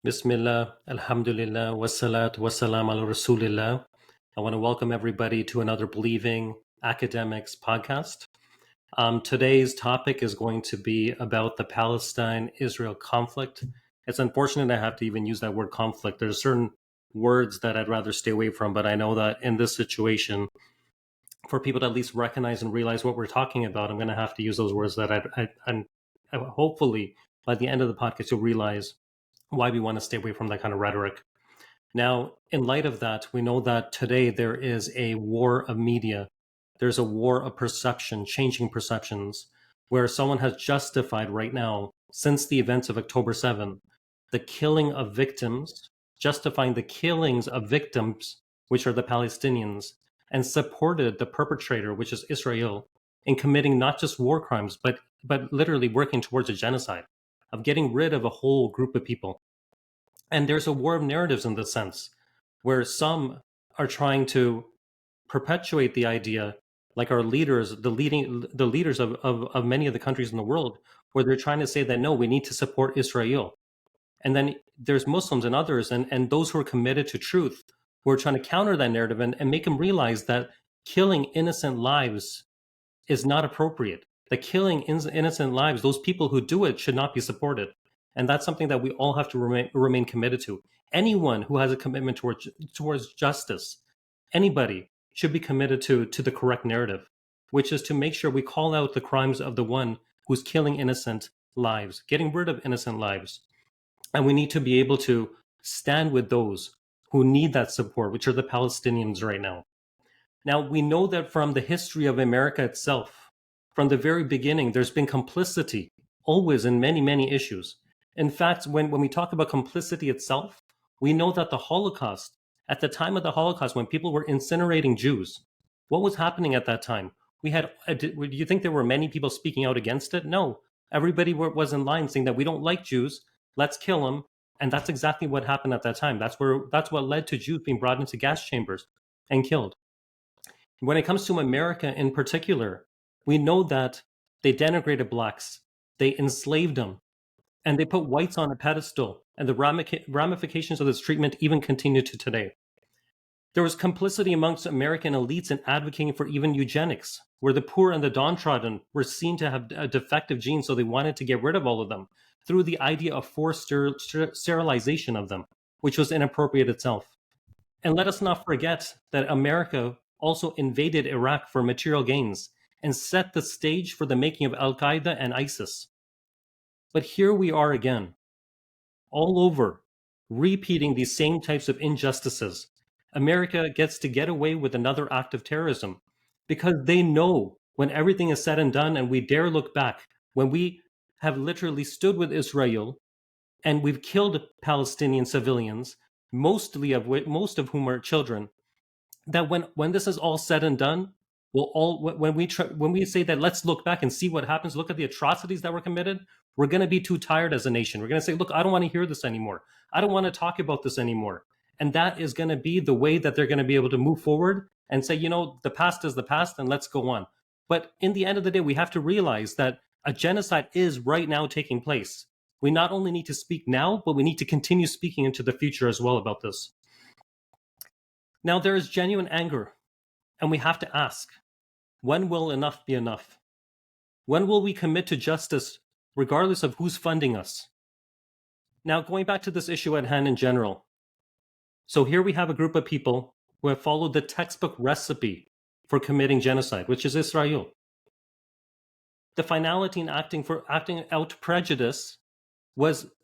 Bismillah, Alhamdulillah, Wassalat, Wassalam ala Rasulillah. I want to welcome everybody to another Believing Academics podcast. Today's topic is going to be about the Palestine-Israel conflict. It's unfortunate I have to even use that word conflict. There's certain words that I'd rather stay away from, but I know that in this situation, for people to at least recognize and realize what we're talking about, I'm going to have to use those words that I hopefully by the end of the podcast, you'll realize why we want to stay away from that kind of rhetoric. Now, in light of that, we know that today there is a war of media. There's a war of perception, changing perceptions, where someone has justified right now, since the events of October 7, the killing of victims, justifying the killings of victims, which are the Palestinians, and supported the perpetrator, which is Israel, in committing not just war crimes, but literally working towards a genocide, of getting rid of a whole group of people. And there's a war of narratives in this sense, where some are trying to perpetuate the idea, like our leaders, the leaders of many of the countries in the world, where they're trying to say that no, we need to support Israel. And then there's Muslims and others, and those who are committed to truth, who are trying to counter that narrative and make them realize that killing innocent lives is not appropriate. That killing innocent lives, those people who do it should not be supported. And that's something that we all have to remain committed to. Anyone who has a commitment towards justice, anybody should be committed to the correct narrative, which is to make sure we call out the crimes of the one who's killing innocent lives, getting rid of innocent lives. And we need to be able to stand with those who need that support, which are the Palestinians right now. Now, we know that from the history of America itself, from the very beginning, there's been complicity always in many, many issues. In fact, when we talk about complicity itself, we know that the Holocaust, at the time of the Holocaust, when people were incinerating Jews, what was happening at that time? Do you think there were many people speaking out against it? No. Everybody was in line saying that we don't like Jews, let's kill them. And that's exactly what happened at that time. That's what led to Jews being brought into gas chambers and killed. When it comes to America in particular, we know that they denigrated blacks, they enslaved them, and they put whites on a pedestal, and the ramifications of this treatment even continue to today. There was complicity amongst American elites in advocating for even eugenics, where the poor and the downtrodden were seen to have a defective gene, so they wanted to get rid of all of them through the idea of forced sterilization of them, which was inappropriate itself. And let us not forget that America also invaded Iraq for material gains and set the stage for the making of Al Qaeda and ISIS. But here we are again, all over, repeating these same types of injustices. America gets to get away with another act of terrorism because they know when everything is said and done and we dare look back, when we have literally stood with Israel and we've killed Palestinian civilians, most of whom are children, that when this is all said and done, when we say that let's look back and see what happens, look at the atrocities that were committed, we're going to be too tired as a nation. We're going to say, look, I don't want to hear this anymore. I don't want to talk about this anymore. And that is going to be the way that they're going to be able to move forward and say, the past is the past and let's go on. But in the end of the day, we have to realize that a genocide is right now taking place. We not only need to speak now, but we need to continue speaking into the future as well about this. Now, there is genuine anger, and we have to ask, when will enough be enough? When will we commit to justice, regardless of who's funding us? Now, going back to this issue at hand in general. So here we have a group of people who have followed the textbook recipe for committing genocide, which is Israel. The finality in acting out prejudice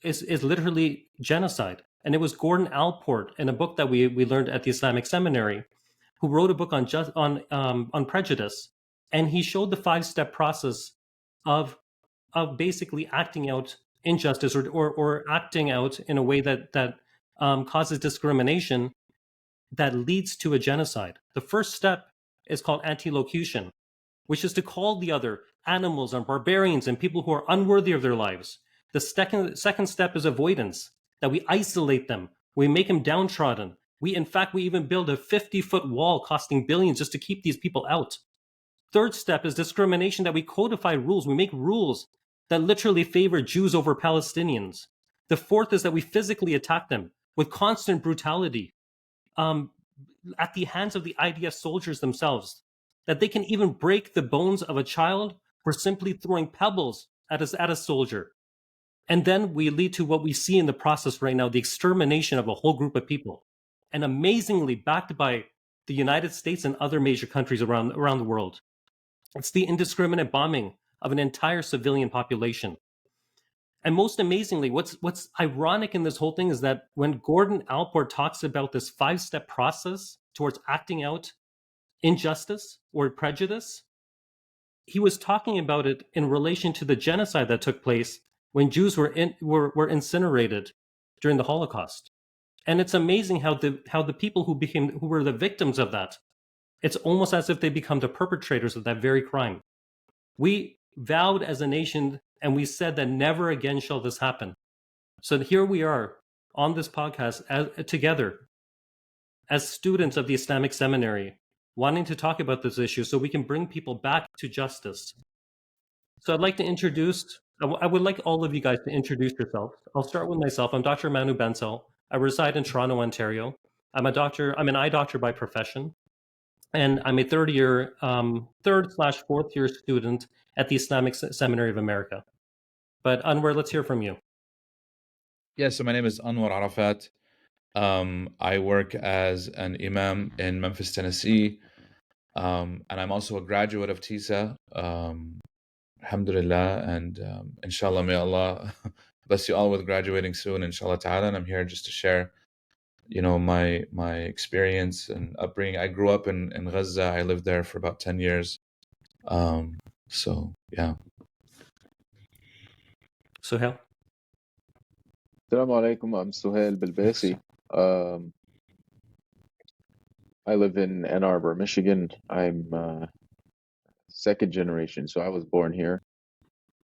is literally genocide. And it was Gordon Allport, in a book that we learned at the Islamic Seminary, who wrote a book on prejudice, and he showed the 5-step process of basically acting out injustice or acting out in a way that causes discrimination that leads to a genocide. The first step is called antilocution, which is to call the other animals and barbarians and people who are unworthy of their lives. The second step is avoidance, that we isolate them, we make them downtrodden. We even build a 50-foot wall costing billions just to keep these people out. Third step is discrimination, that we codify rules. We make rules that literally favor Jews over Palestinians. The fourth is that we physically attack them with constant brutality at the hands of the IDF soldiers themselves, that they can even break the bones of a child for simply throwing pebbles at a soldier. And then we lead to what we see in the process right now, the extermination of a whole group of people. And amazingly, backed by the United States and other major countries around the world. It's the indiscriminate bombing of an entire civilian population. And most amazingly, what's ironic in this whole thing is that when Gordon Allport talks about this 5-step process towards acting out injustice or prejudice, he was talking about it in relation to the genocide that took place when Jews were incinerated during the Holocaust. And it's amazing how the people who were the victims of that, it's almost as if they become the perpetrators of that very crime. We vowed as a nation and we said that never again shall this happen. So here we are on this podcast together as students of the Islamic Seminary, wanting to talk about this issue so we can bring people back to justice. So I'd like to introduce, I would like all of you guys to introduce yourselves. I'll start with myself. I'm Dr. Manu Bansal. I reside in Toronto, Ontario. I'm an eye doctor by profession. And I'm a third/4th year student at the Islamic Seminary of America. But Anwar, let's hear from you. Yeah, so my name is Anwar Arafat. I work as an imam in Memphis, Tennessee. And I'm also a graduate of TISA. Alhamdulillah, and inshallah, may Allah bless you all with graduating soon, inshallah ta'ala. And I'm here just to share, my experience and upbringing. I grew up in Gaza. I lived there for about 10 years. So, yeah. Sohail? Assalamu alaikum. I'm Sohail Bilbeisi. I live in Ann Arbor, Michigan. I'm second generation, so I was born here.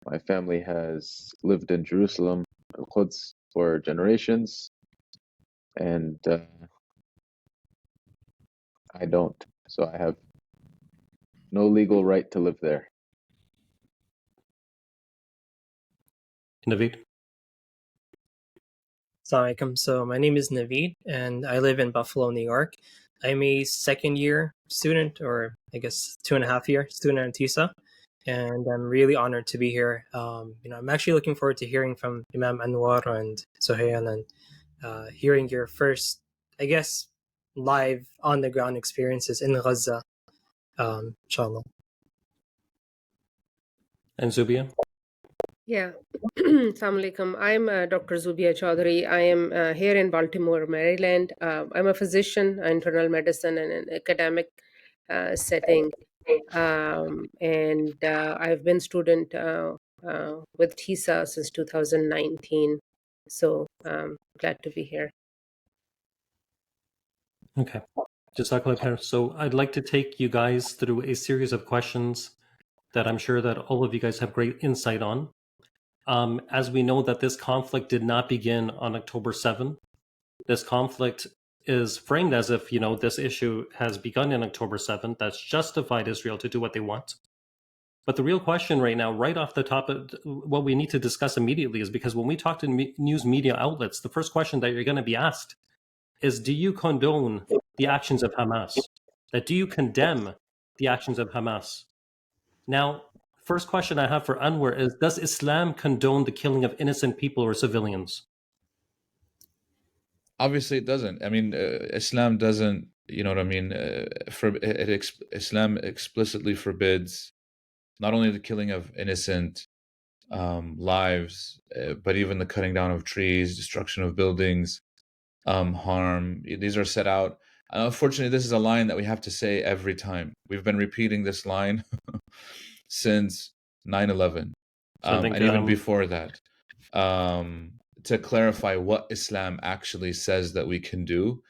My family has lived in Jerusalem, Al-Quds, for generations, and I don't. So I have no legal right to live there. Naveed? Assalamu alaikum. So my name is Naveed, and I live in Buffalo, New York. I'm a second-year student, or I guess 2.5-year student at TISA, and I'm really honored to be here. I'm actually looking forward to hearing from Imam Anwar and Sohail and hearing your first, I guess, live on-the-ground experiences in Gaza, inshallah. And Zoobia? Yeah. Assalamu alaikum. I'm Dr. Zoobia Chaudhry. I am here in Baltimore, Maryland. I'm a physician, internal medicine, and an academic setting. And I've been student with TISA since 2019. So glad to be here. Okay. Jazakallah khair. So I'd like to take you guys through a series of questions that I'm sure that all of you guys have great insight on. As we know that this conflict did not begin on October 7th. This conflict is framed as if, this issue has begun in October 7th. That's justified Israel to do what they want. But the real question right now, right off the top of what we need to discuss immediately is because when we talk to news media outlets, the first question that you're going to be asked is, do you condone the actions of Hamas? Do you condemn the actions of Hamas? Now, first question I have for Anwar is, does Islam condone the killing of innocent people or civilians? Obviously, it doesn't. I mean, Islam doesn't, you know what I mean? Islam explicitly forbids not only the killing of innocent lives, but even the cutting down of trees, destruction of buildings, harm. These are set out. Unfortunately, this is a line that we have to say every time. We've been repeating this line since 9/11, and even before that, to clarify what Islam actually says that we can do.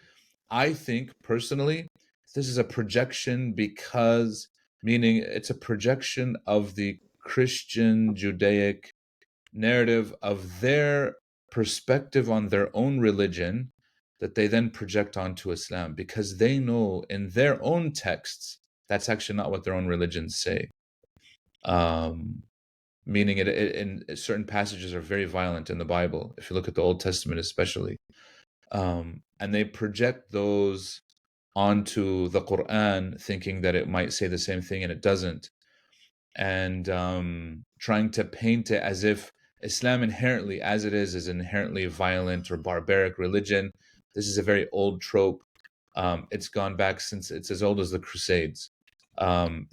I think personally, this is a projection meaning it's a projection of the Christian Judaic narrative of their perspective on their own religion that they then project onto Islam, because they know in their own texts that's actually not what their own religions say. meaning in certain passages are very violent in the Bible, if you look at the Old Testament especially. And they project those onto the Quran, thinking that it might say the same thing, and it doesn't. And trying to paint it as if Islam inherently, as it is inherently violent or barbaric religion. This is a very old trope. It's gone back since it's as old as the Crusades,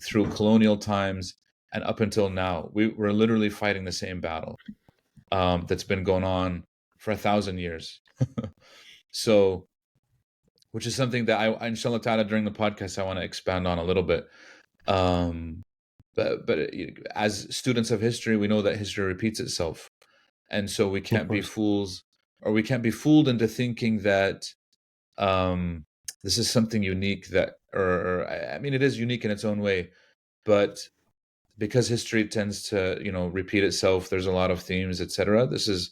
through colonial times and up until now. We're literally fighting the same battle that's been going on for 1,000 years. So, which is something that I, inshallah ta'ala, during the podcast, I want to expand on a little bit. But as students of history, we know that history repeats itself. And so we can't be fools, or we can't be fooled into thinking that this is something unique that, or I mean, it is unique in its own way, but because history tends to, repeat itself, there's a lot of themes, etc. This is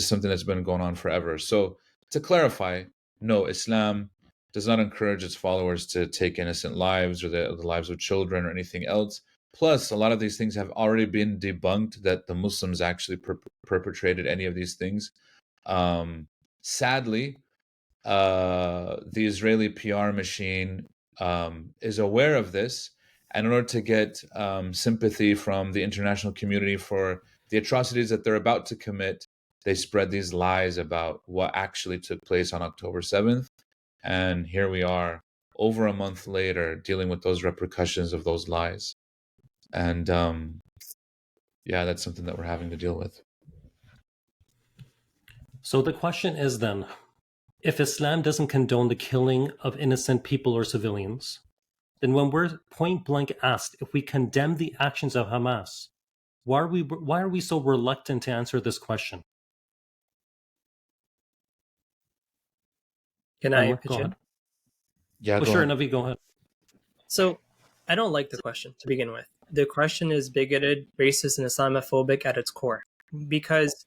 something that's been going on forever. So to clarify, no, Islam does not encourage its followers to take innocent lives or the lives of children or anything else. Plus, a lot of these things have already been debunked, that the Muslims actually perpetrated any of these things. Sadly, the Israeli PR machine is aware of this, and in order to get sympathy from the international community for the atrocities that they're about to commit, they spread these lies about what actually took place on October 7th. And here we are, over a month later, dealing with those repercussions of those lies. And that's something that we're having to deal with. So the question is then, if Islam doesn't condone the killing of innocent people or civilians, then when we're point blank asked if we condemn the actions of Hamas, why are we so reluctant to answer this question? Can I pitch in? Yeah, sure, Naveed, go ahead. So I don't like the question to begin with. The question is bigoted, racist, and Islamophobic at its core. Because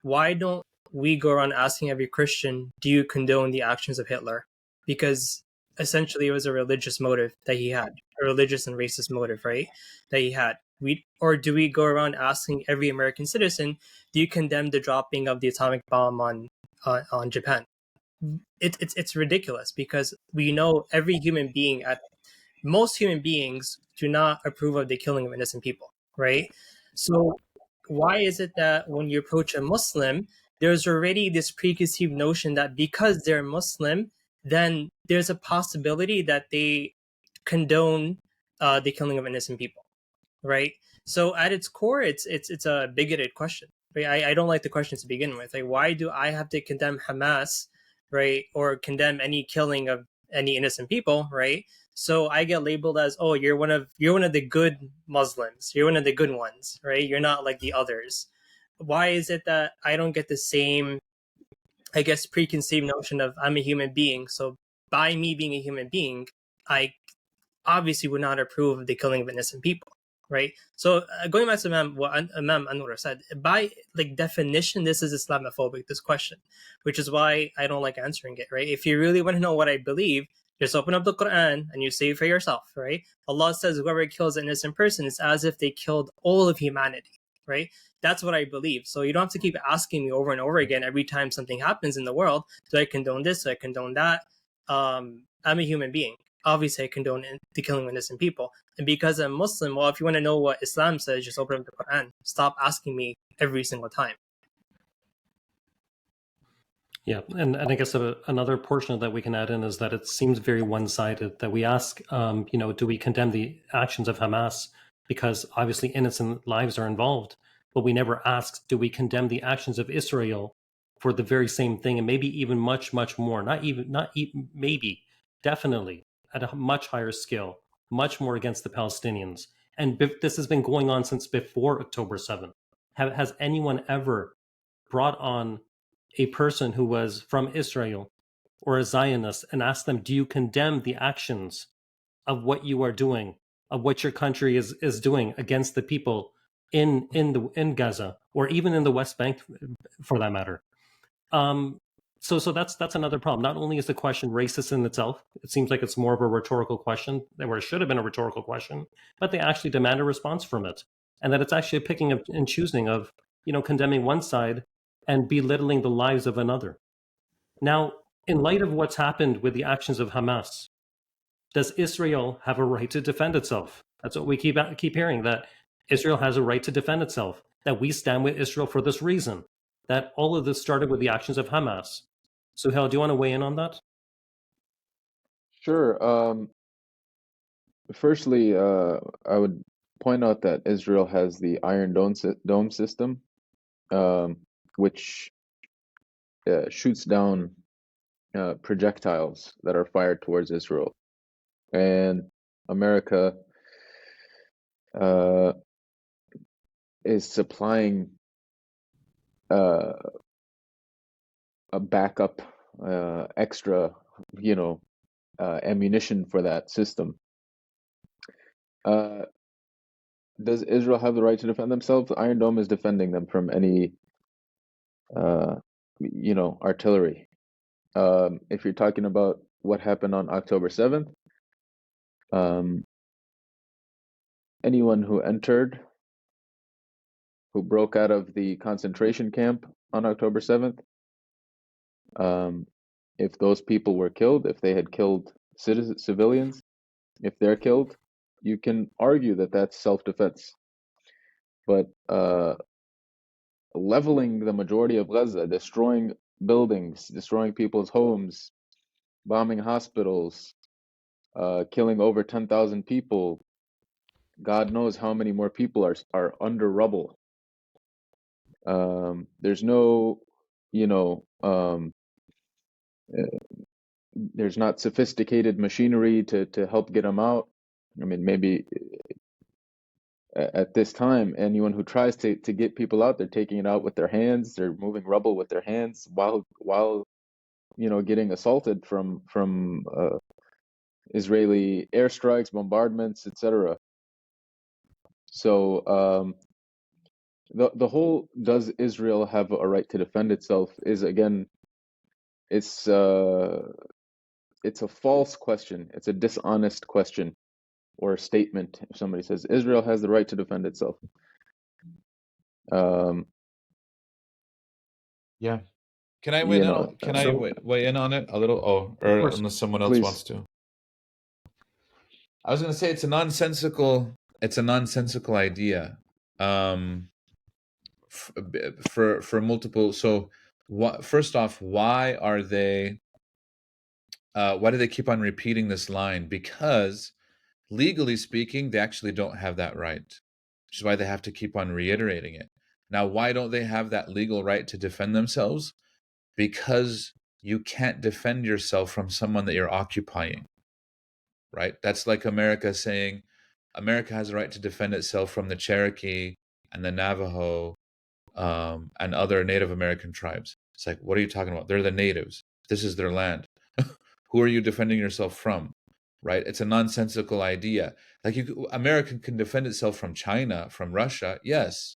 why don't we go around asking every Christian, do you condone the actions of Hitler? Because essentially it was a religious motive that he had, a religious and racist motive, right? That he had. Or do we go around asking every American citizen, do you condemn the dropping of the atomic bomb on Japan? It's ridiculous, because we know every human being, most human beings do not approve of the killing of innocent people, right? So why is it that when you approach a Muslim, there's already this preconceived notion that because they're Muslim, then there's a possibility that they condone the killing of innocent people, right? So at its core, it's a bigoted question, right? I don't like the question to begin with. Like, why do I have to condemn Hamas, right, or condemn any killing of any innocent people, right? So I get labeled as, oh, you're one of the good Muslims. You're one of the good ones, right? You're not like the others. Why is it that I don't get the same, I guess, preconceived notion of I'm a human being? So by me being a human being, I obviously would not approve of the killing of innocent people, right? So going back to what Imam Anwar said, by like definition, this is Islamophobic, this question, which is why I don't like answering it, right? If you really want to know what I believe, just open up the Quran and you say it for yourself, right? Allah says whoever kills an innocent person, it's as if they killed all of humanity, right? That's what I believe. So you don't have to keep asking me over and over again every time something happens in the world, do I condone this? Do I condone that? I'm a human being. Obviously, I condone the killing of innocent people. And because I'm Muslim, well, if you want to know what Islam says, just open up the Quran. Stop asking me every single time. Yeah, and I guess another portion of that we can add in is that it seems very one-sided, that we ask, do we condemn the actions of Hamas because obviously innocent lives are involved, but we never ask, do we condemn the actions of Israel for the very same thing, and maybe even much, much more, not even maybe, definitely at a much higher scale, much more against the Palestinians. And this has been going on since before October 7th. Has anyone ever brought on a person who was from Israel or a Zionist and asked them, do you condemn the actions of what you are doing, of what your country is doing against the people in Gaza, or even in the West Bank, for that matter? So that's another problem. Not only is the question racist in itself, it seems like it's more of a rhetorical question, or it should have been a rhetorical question, but they actually demand a response from it. and that it's actually a picking of, and choosing of, condemning one side and belittling the lives of another. Now, in light of what's happened with the actions of Hamas, does Israel have a right to defend itself? That's what we keep hearing, that Israel has a right to defend itself, that we stand with Israel for this reason, that all of this started with the actions of Hamas. Sohail, do you want to weigh in on that? Sure. Firstly, I would point out that Israel has the Iron Dome system, which shoots down projectiles that are fired towards Israel. And America is supplying a backup, extra, ammunition for that system. Does Israel have the right to defend themselves? The Iron Dome is defending them from any, artillery. If you're talking about what happened on October 7th, anyone who broke out of the concentration camp on October 7th, if those people were killed, if they had killed civilians, if they're killed, you can argue that that's self-defense. But leveling the majority of Gaza, destroying buildings, destroying people's homes, bombing hospitals, killing over 10,000 people, God knows how many more people are under rubble. There's no, there's not sophisticated machinery to help get them out. I mean, maybe at this time, anyone who tries to get people out, they're taking it out with their hands. They're moving rubble with their hands while getting assaulted from Israeli airstrikes, bombardments, etc. So the whole "does Israel have a right to defend itself" is, again, it's a false question. It's a dishonest question or a statement. If somebody says Israel has the right to defend itself, Yeah. Can I weigh in on? Can I weigh in on it a little? Oh, or unless someone else wants to. I was going to say it's a nonsensical idea. For multiple. So, first off, why do they keep on repeating this line? Because legally speaking, they actually don't have that right, which is why they have to keep on reiterating it. Now, why don't they have that legal right to defend themselves? Because you can't defend yourself from someone that you're occupying, right? That's like America saying America has a right to defend itself from the Cherokee and the Navajo and other Native American tribes. It's like, what are you talking about? They're the natives. This is their land. Who are you defending yourself from? Right? It's a nonsensical idea. Like, America can defend itself from China, from Russia, yes,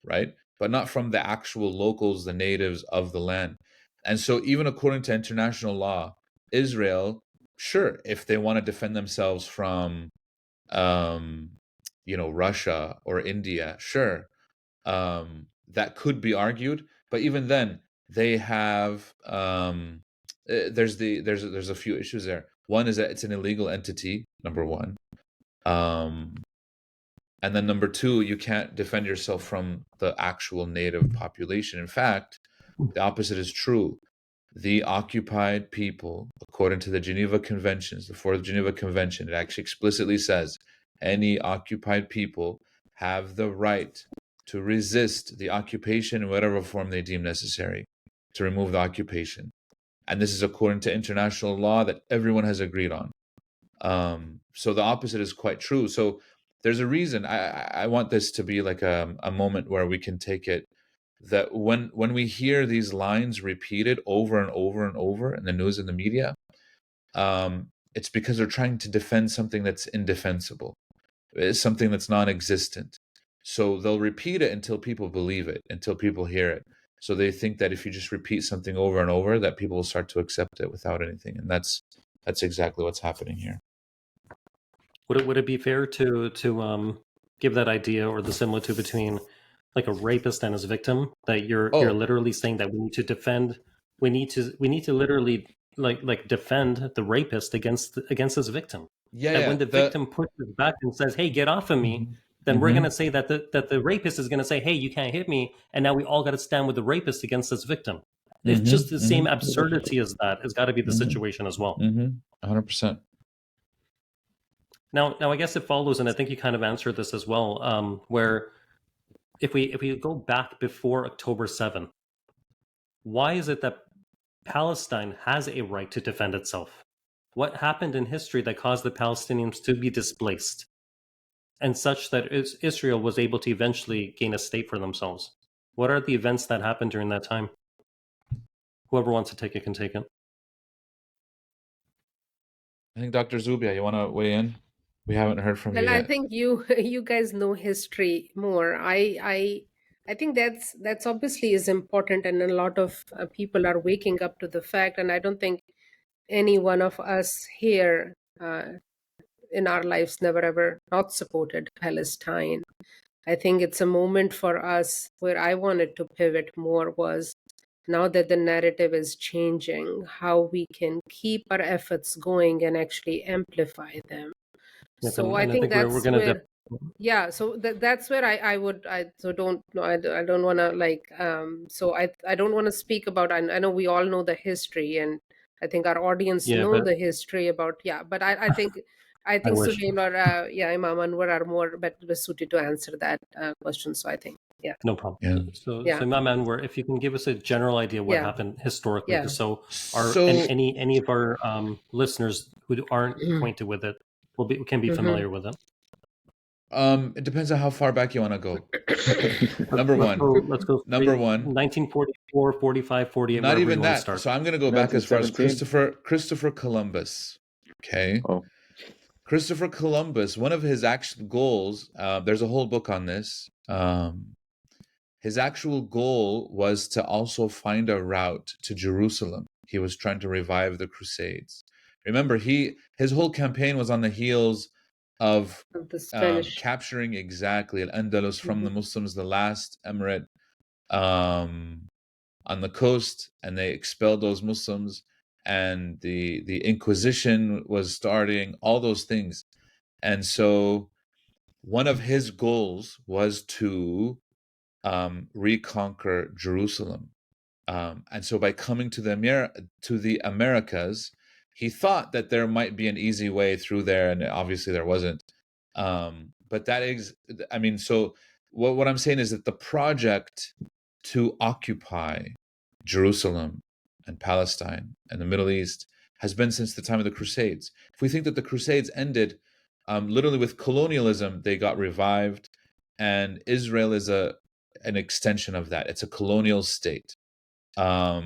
right? But not from the actual locals, the natives of the land. And so even according to international law, Israel, sure, if they want to defend themselves from, Russia or India, sure, that could be argued. But even then, they have there's a few issues there. One is that it's an illegal entity, number one. And then number two, you can't defend yourself from the actual native population. In fact, the opposite is true. The occupied people, according to the Geneva Conventions, the Fourth Geneva Convention, it actually explicitly says any occupied people have the right to resist the occupation in whatever form they deem necessary to remove the occupation. And this is according to international law that everyone has agreed on. So the opposite is quite true. So there's a reason. I want this to be like a moment where we can take it that when we hear these lines repeated over and over and over in the news and the media, it's because they're trying to defend something that's indefensible. It's something that's non-existent. So they'll repeat it until people believe it, until people hear it. So they think that if you just repeat something over and over, that people will start to accept it without anything. And that's exactly what's happening here. Would it be fair to give that idea or the similitude between like a rapist and his victim? That you're literally saying that we need to defend, we need to literally like defend the rapist against his victim. That when the victim pushes back and says, "Hey, get off of me," then we're gonna say that the rapist is gonna say, "Hey, you can't hit me," and now we all got to stand with the rapist against his victim. It's just the same absurdity as that. It's got to be the situation as well. 100%. Now, I guess it follows, and I think you kind of answered this as well, where if we go back before October 7th, why is it that Palestine has a right to defend itself? What happened in history that caused the Palestinians to be displaced, and such that Israel was able to eventually gain a state for themselves? What are the events that happened during that time? Whoever wants to take it can take it. I think Dr. Zoobia, you want to weigh in? We haven't heard from you Well, I yet. think you guys know history more. I think that's obviously is important, and a lot of people are waking up to the fact. And I don't think any one of us here in our lives never ever not supported Palestine. I think it's a moment for us where I wanted to pivot more was now that the narrative is changing, how we can keep our efforts going and actually amplify them. Yep, So and I think we're that's going to where, yeah. So that's where so don't no, I don't want to like so I don't want to speak about. I know we all know the history, and I think our audience know the history about. Yeah, but I think Suhail or Imam Anwar are more better suited to answer that question. So I think no problem. Yeah. So Imam Anwar, if you can give us a general idea what happened historically, Yeah. so any of our listeners who aren't acquainted with it can be familiar with it. It depends on how far back you want to go. Number one. Let's go. Number one. 1944, 45, 48. Not even that. Start. So I'm going to go back as far as 1917. Christopher Columbus. Okay. Oh. Christopher Columbus, one of his actual goals, there's a whole book on this. His actual goal was to also find a route to Jerusalem. He was trying to revive the Crusades. Remember, his whole campaign was on the heels of the Spanish capturing exactly Al-Andalus from the Muslims, the last emirate on the coast, and they expelled those Muslims, and the Inquisition was starting, all those things. And so one of his goals was to reconquer Jerusalem. And so by coming to the Americas, he thought that there might be an easy way through there, and obviously there wasn't. But that is, I mean, so what I'm saying is that the project to occupy Jerusalem and Palestine and the Middle East has been since the time of the Crusades. If we think that the Crusades ended literally with colonialism, they got revived, and Israel is an extension of that. It's a colonial state. How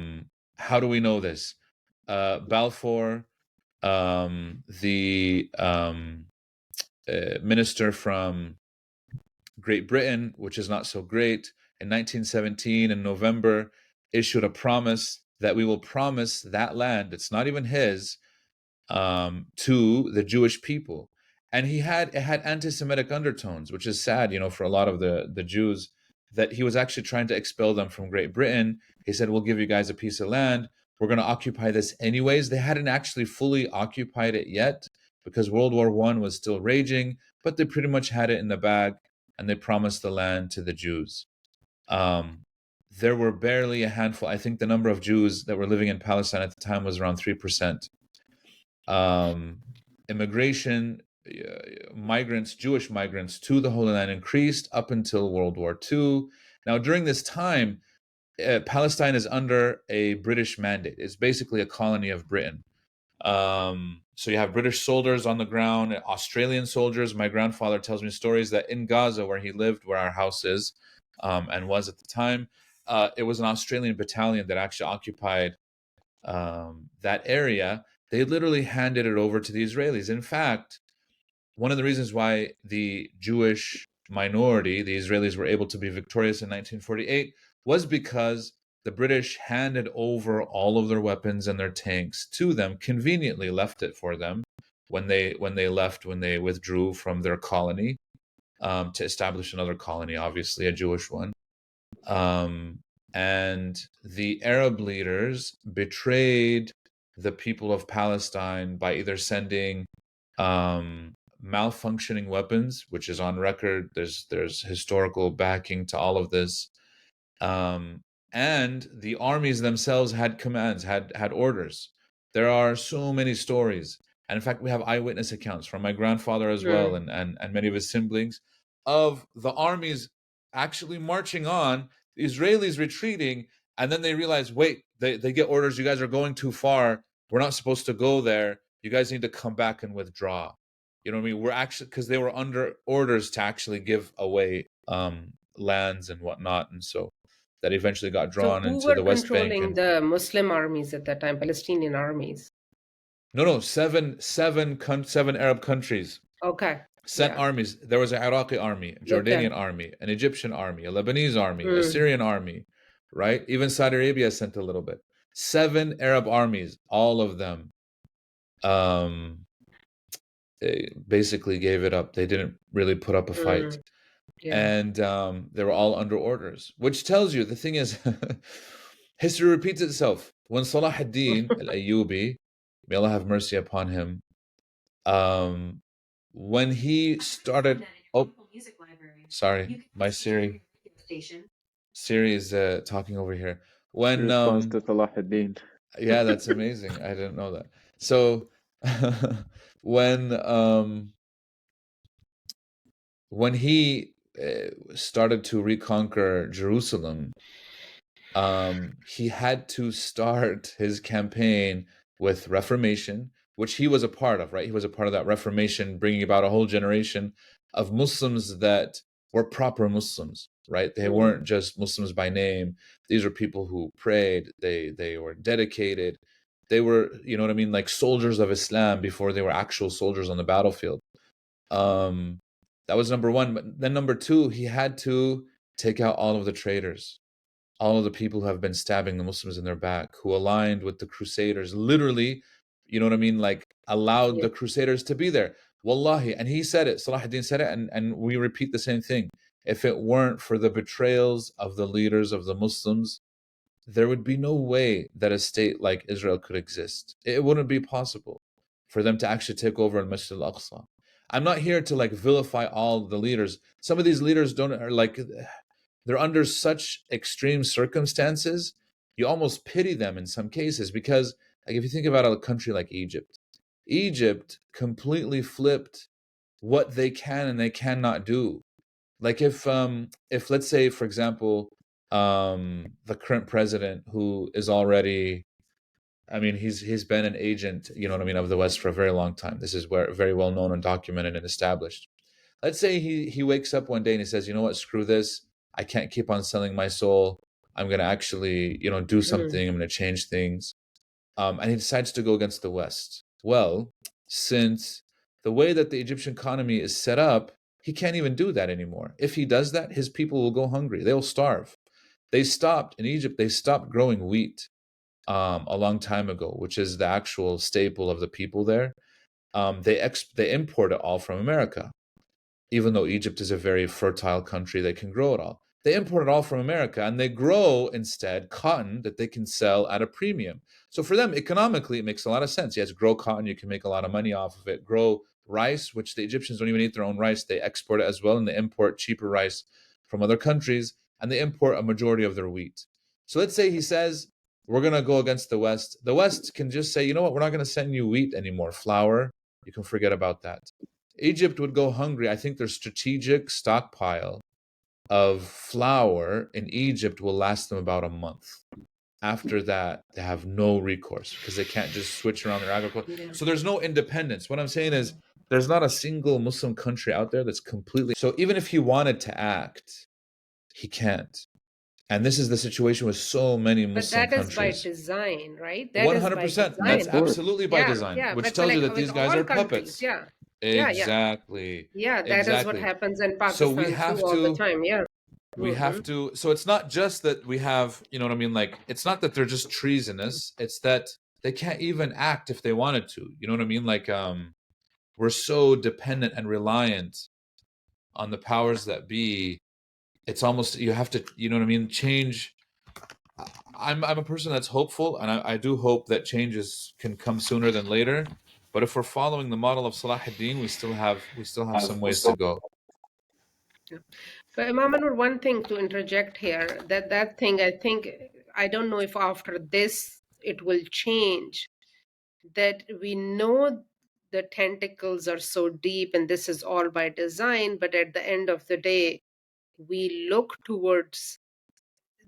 do we know this? Balfour, the minister from Great Britain, which is not so great, in 1917 in November, issued a promise that we will promise that land, it's not even his, to the Jewish people. And it had anti-Semitic undertones, which is sad, for a lot of the Jews, that he was actually trying to expel them from Great Britain. He said, we'll give you guys a piece of land. We're going to occupy this anyways. They hadn't actually fully occupied it yet because World War I was still raging, but they pretty much had it in the bag, and they promised the land to the Jews. There were barely a handful. I think the number of Jews that were living in Palestine at the time was around 3%. Immigration, Jewish migrants to the Holy Land increased up until World War II. Now, during this time, Palestine is under a British mandate. It's basically a colony of Britain. So you have British soldiers on the ground, Australian soldiers. My grandfather tells me stories that in Gaza, where he lived, where our house is, and was at the time, it was an Australian battalion that actually occupied that area. They literally handed it over to the Israelis. In fact, one of the reasons why the Jewish minority, the Israelis, were able to be victorious in 1948 was because the British handed over all of their weapons and their tanks to them, conveniently left it for them when they withdrew from their colony. to establish another colony, obviously a Jewish one. And the Arab leaders betrayed the people of Palestine by either sending malfunctioning weapons, which is on record. There's historical backing to all of this. And the armies themselves had commands, had orders. There are so many stories. And in fact, we have eyewitness accounts from my grandfather as well, and many of his siblings, of the armies actually marching on, the Israelis retreating, and then they realize, wait, they get orders, you guys are going too far. We're not supposed to go there. You guys need to come back and withdraw. You know what I mean? We're actually, because they were under orders to actually give away lands and whatnot. And so that eventually got So drawn who into were the West Bank. controlling And the Muslim armies at that time, Palestinian armies? no, seven Arab countries Okay. sent Yeah. armies. There was an Iraqi army, a Jordanian Okay. army, an Egyptian army, a Lebanese army, a Syrian army, right? Even Saudi Arabia sent a little bit. 7 Arab armies, all of them they basically gave it up. They didn't really put up a fight. Yeah. And they were all under orders, which tells you, the thing is, history repeats itself. When Salah ad-Din al-Ayyubi, may Allah have mercy upon him, when he started, sorry, my Siri is talking over here. When Response to Salah ad-Din. yeah, that's amazing. I didn't know that. So when he started to reconquer Jerusalem, he had to start his campaign with Reformation, which he was a part of, right? He was a part of that Reformation, bringing about a whole generation of Muslims that were proper Muslims, right? They weren't just Muslims by name. These were people who prayed. They were dedicated. They were, you know what I mean, like soldiers of Islam before they were actual soldiers on the battlefield. That was number one. But then number two, he had to take out all of the traitors, all of the people who have been stabbing the Muslims in their back, who aligned with the Crusaders, literally, you know what I mean, like allowed the Crusaders to be there. Wallahi, and he said it, Salah ad-Din said it, and we repeat the same thing. If it weren't for the betrayals of the leaders of the Muslims, there would be no way that a state like Israel could exist. It wouldn't be possible for them to actually take over Al Masjid al-Aqsa. I'm not here to like vilify all the leaders. Some of these leaders are like, they're under such extreme circumstances, you almost pity them in some cases, because like if you think about a country like Egypt completely flipped what they can and they cannot do. Like if let's say, for example, the current president, who is already, I mean, he's been an agent, you know what I mean, of the West for a very long time. This is where very well known and documented and established. Let's say he wakes up one day and he says, you know what, screw this. I can't keep on selling my soul. I'm going to actually, you know, do something. I'm going to change things. And he decides to go against the West. Well, since the way that the Egyptian economy is set up, he can't even do that anymore. If he does that, his people will go hungry. They'll starve. They stopped in Egypt. They stopped growing wheat a long time ago, which is the actual staple of the people there. They import it all from America. Even though Egypt is a very fertile country, they can grow it all. They import it all from America, and they grow instead cotton that they can sell at a premium. So for them, economically, it makes a lot of sense. Yes, grow cotton, you can make a lot of money off of it. Grow rice, which the Egyptians don't even eat their own rice. They export it as well, and they import cheaper rice from other countries, and they import a majority of their wheat. So let's say he says, we're going to go against the West. The West can just say, you know what, we're not going to send you wheat anymore. Flour, you can forget about that. Egypt would go hungry. I think their strategic stockpile of flour in Egypt will last them about a month. After that, they have no recourse because they can't just switch around their agriculture. So there's no independence. What I'm saying is there's not a single Muslim country out there that's completely... So even if he wanted to act, he can't. And this is the situation with so many Muslim countries. But that is by design, right? That 100%. That's absolutely by design, which tells you that these guys are puppets. Yeah. Exactly. Yeah, that is what happens in Pakistan so we have all the time. Yeah. We have to, so it's not just that we have, you know what I mean? Like, it's not that they're just treasonous. It's that they can't even act if they wanted to. You know what I mean? Like, we're so dependent and reliant on the powers that be, it's almost, you have to, you know what I mean, change. I'm a person that's hopeful, and I do hope that changes can come sooner than later. But if we're following the model of Salah ad-Din, we still have some ways to go. But Imam Anwar, one thing to interject here, that thing, I think, I don't know if after this it will change, that we know the tentacles are so deep and this is all by design, but at the end of the day, we look towards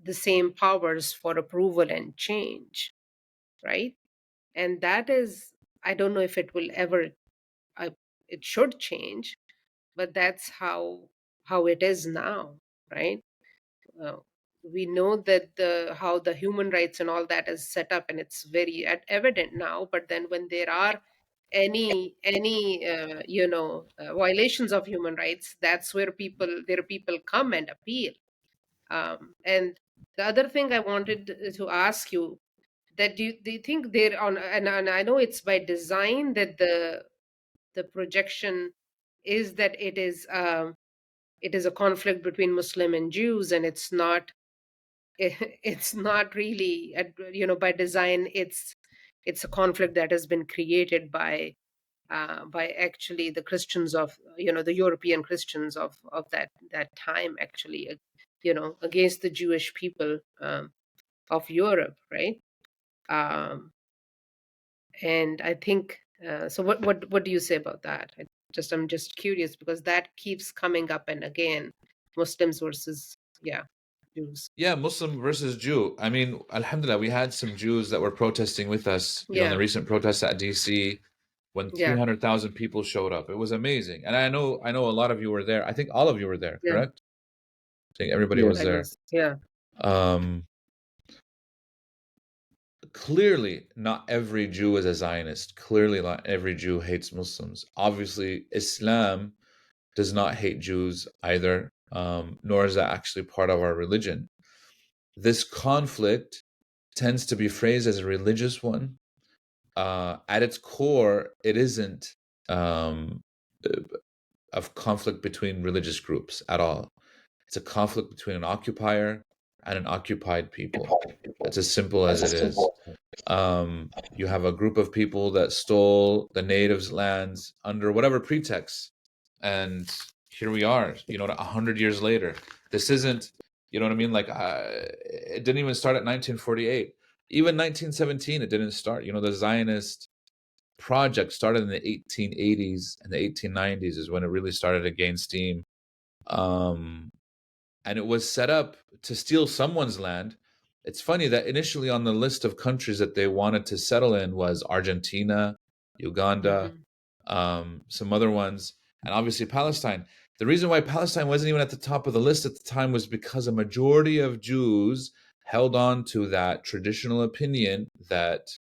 the same powers for approval and change, right? And that is, I don't know if it will ever, it should change, but that's how it is now, right? uh, we know that how the human rights and all that is set up, and it's very evident now. But then when there are any violations of human rights, that's where people come and appeal. And the other thing I wanted to ask you, that do you think they're on, and I know it's by design that the projection is that it is a conflict between Muslim and Jews, and it's not it's not really by design. It's a conflict that has been created by actually the Christians of the European Christians of that time, actually, against the Jewish people of Europe, right? And I think so. What do you say about that? I'm just curious, because that keeps coming up and again, Muslims versus Jews. Yeah, Muslim versus Jew. I mean, alhamdulillah, we had some Jews that were protesting with us, in the recent protests at DC, when 300,000 people showed up. It was amazing. And I know a lot of you were there. I think all of you were there, correct? I think everybody was there. Clearly, not every Jew is a Zionist. Clearly, not every Jew hates Muslims. Obviously, Islam does not hate Jews either, nor is that actually part of our religion. This conflict tends to be phrased as a religious one. At its core, it isn't a conflict between religious groups at all. It's a conflict between an occupier and an occupied people. It's as simple as it is. You have a group of people that stole the natives' lands under whatever pretext, and here we are, 100 years later. This isn't, you know what I mean? Like, it didn't even start at 1948. Even 1917, it didn't start. The Zionist project started in the 1880s and the 1890s is when it really started to gain steam. And it was set up to steal someone's land. It's funny that initially on the list of countries that they wanted to settle in was Argentina, Uganda, some other ones, and obviously Palestine. The reason why Palestine wasn't even at the top of the list at the time was because a majority of Jews held on to that traditional opinion that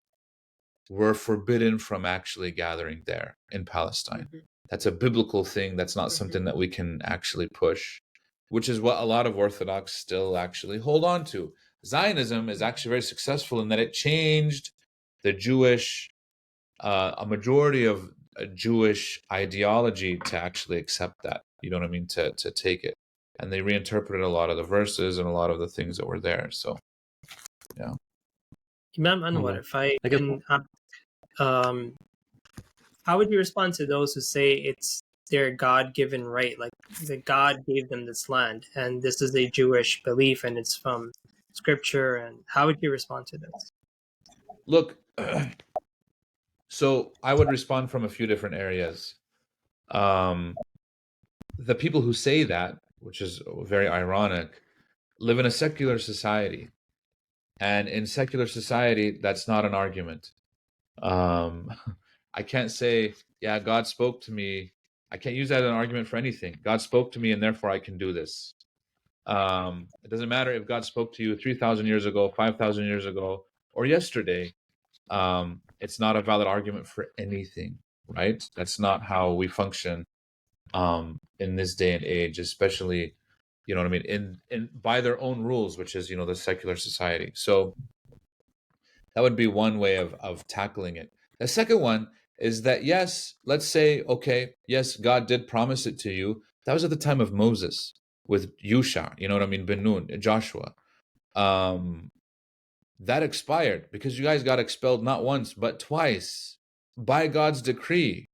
we're forbidden from actually gathering there in Palestine. That's a biblical thing. That's not something that we can actually push, which is what a lot of Orthodox still actually hold on to. Zionism is actually very successful in that it changed the Jewish, a majority of Jewish ideology to actually accept that, you know what I mean, to take it. And they reinterpreted a lot of the verses and a lot of the things that were there. So, yeah. Imam Anwar, if I can, how would you respond to those who say it's their God-given right, like that God gave them this land, and this is a Jewish belief, and it's from Scripture? And how would you respond to this? Look, so I would respond from a few different areas. The people who say that, which is very ironic, live in a secular society. And in secular society, that's not an argument. I can't say, yeah, God spoke to me. I can't use that as an argument for anything. God spoke to me, and therefore I can do this. It doesn't matter if God spoke to you 3,000 years ago, 5,000 years ago, or yesterday. It's not a valid argument for anything, right? That's not how we function in this day and age, especially, you know what I mean, in by their own rules, which is, the secular society. So that would be one way of tackling it. The second one is that, yes, let's say, okay, yes, God did promise it to you. That was at the time of Moses with Yusha, you know what I mean, Ben Nun, Joshua. That expired because you guys got expelled not once, but twice by God's decree.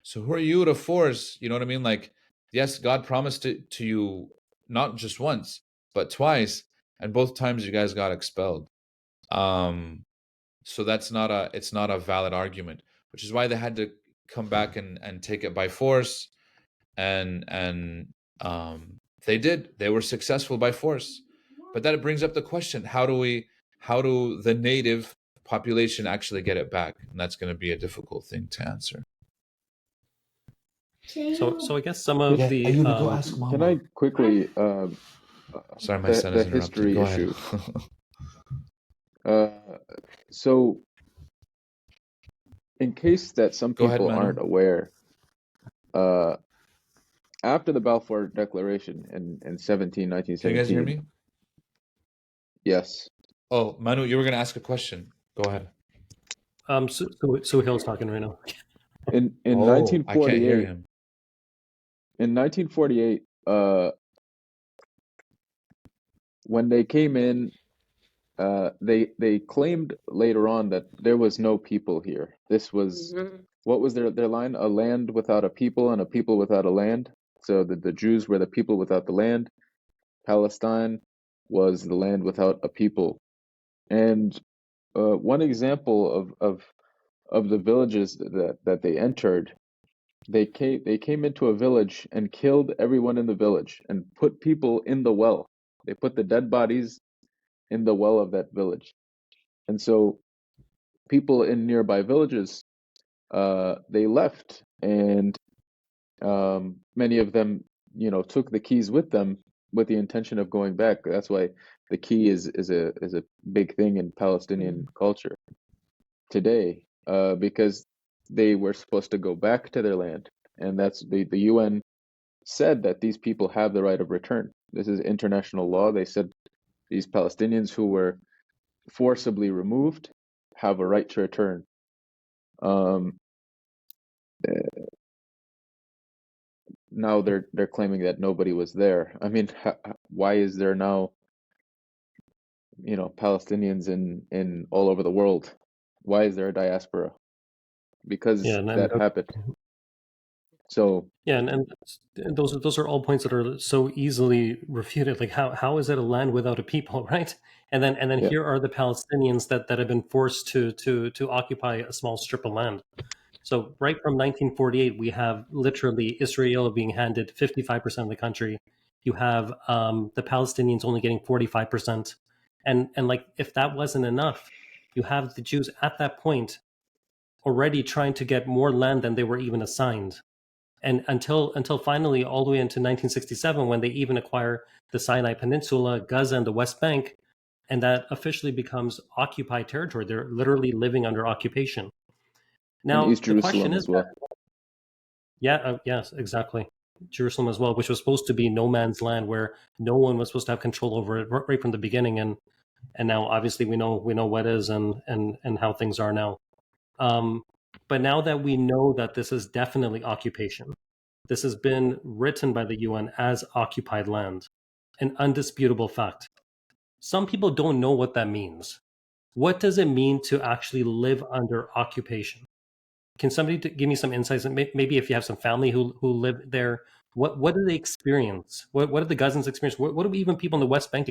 So who are you to force, you know what I mean? Like, yes, God promised it to you not just once, but twice, and both times you guys got expelled. So it's not a valid argument, which is why they had to come back and take it by force, and they did. They were successful by force. But that brings up the question, how do the native population actually get it back? And that's going to be a difficult thing to answer. So I guess some of the Ayuba, go ask Mama. Can I quickly Sorry, my son is the interrupting. history Go issue? ahead. So in case that some Go ahead, people Manu. aren't aware, after the Balfour Declaration in 1917, Can you guys hear me? yes. Oh, Manu, you were going to ask a question. Go ahead. Sohail's talking right now. In I can't hear 1948, him. in 1948, when they came in, they claimed later on that there was no people here. This was what was their line? A land without a people and a people without a land. So the Jews were the people without the land. Palestine was the land without a people. And one example of the villages that they entered, they came into a village and killed everyone in the village and put people in the well. They put the dead bodies in the well of that village. And so people in nearby villages, they left, and many of them, took the keys with them with the intention of going back. That's why the key is a big thing in Palestinian culture today, because they were supposed to go back to their land, and that's the UN said that these people have the right of return. This is international law. They said these Palestinians who were forcibly removed have a right to return. Now they're claiming that nobody was there. I mean, why is there now, Palestinians in all over the world? Why is there a diaspora? Because that happened. So and those are all points that are so easily refuted. Like how is it a land without a people, right? And then here are the Palestinians that have been forced to occupy a small strip of land. So right from 1948, we have literally Israel being handed 55% of the country. You have the Palestinians only getting 45%, and like if that wasn't enough, you have the Jews at that point already trying to get more land than they were even assigned. And until finally, all the way into 1967, when they even acquire the Sinai Peninsula, Gaza, and the West Bank, and that officially becomes occupied territory. They're literally living under occupation. Now, East the question Jerusalem is, as well. Yes, exactly. Jerusalem as well, which was supposed to be no man's land, where no one was supposed to have control over it right from the beginning, and now obviously we know what is and how things are now. But now that we know that this is definitely occupation, this has been written by the UN as occupied land, an undisputable fact. Some people don't know what that means. What does it mean to actually live under occupation? Can somebody give me some insights? Maybe if you have some family who live there, what do they experience? What do the Gazans experience? What do even people in the West Bank